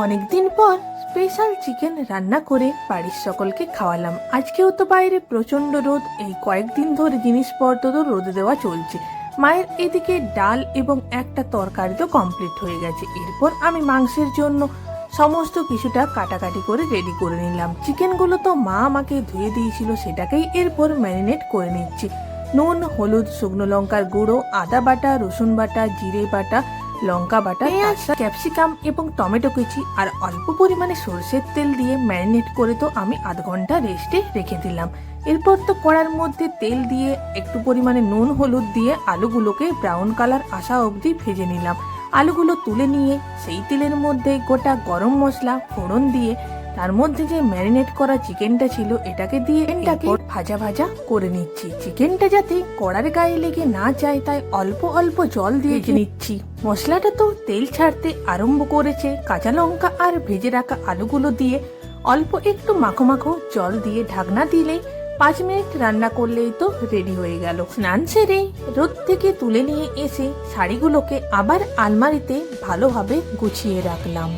অনেকদিন পর special chicken রান্না করে বাড়ির সকলকে খাওয়ালাম। আজকেও তো বাইরে প্রচন্ড রোদ, এই কয়েকদিন ধরে জিনিসপত্র তো রোদে দেওয়া চলছে। মায়ের এদিকে ডাল এবং একটা তরকারি তো কমপ্লিট হয়ে গেছে। এরপর আমি মাংসের জন্য সমস্ত কিছুটা কাটাকাটি করে রেডি করে নিলাম। চিকেনগুলো তো মা আমাকে ধুয়ে দিয়েছিল, সেটাকেই এরপর ম্যারিনেট করে নিচ্ছি। নুন, হলুদ, শুকনো লঙ্কার গুঁড়ো, আদা বাটা, রসুন বাটা, জিরে বাটা, লঙ্কা বাটা, পেঁয়াজ, ক্যাপসিকাম এবং টমেটো কুচি আর অল্প পরিমাণে সরষের তেল দিয়ে ম্যারিনেট করে তো আমি আধ ঘন্টা রেস্টে রেখে দিলাম। এরপর তো কড়ার মধ্যে তেল দিয়ে একটু পরিমাণে নুন হলুদ দিয়ে আলুগুলোকে ব্রাউন কালার আসা অবধি ভেজে নিলাম। আলুগুলো তুলে নিয়ে সেই তেলের মধ্যে গোটা গরম মশলা ফোড়ন দিয়ে তার মধ্যে যে ম্যারিনেট করা চিকেনটা ছিল এটাকে দিয়ে এটাকে ভাজা ভাজা করে নিচ্ছি। চিকেনটা যাতে কড়ার গায়ে লেগে না যায় তাই অল্প অল্প জল দিয়ে নিচ্ছি। মশলাটা তো তেল ছাড়তে আরম্ভ করেছে। কাঁচা লঙ্কা আর ভেজে রাখা আলুগুলো দিয়ে অল্প একটু মাখো মাখো জল দিয়ে ঢাকনা দিলেই 5 মিনিট রান্না করলেই তো রেডি হয়ে গেল। স্নান সেরে রোদ থেকে তুলে নিয়ে এসে শাড়িগুলোকে আবার আলমারিতে ভালোভাবে গুছিয়ে রাখলাম।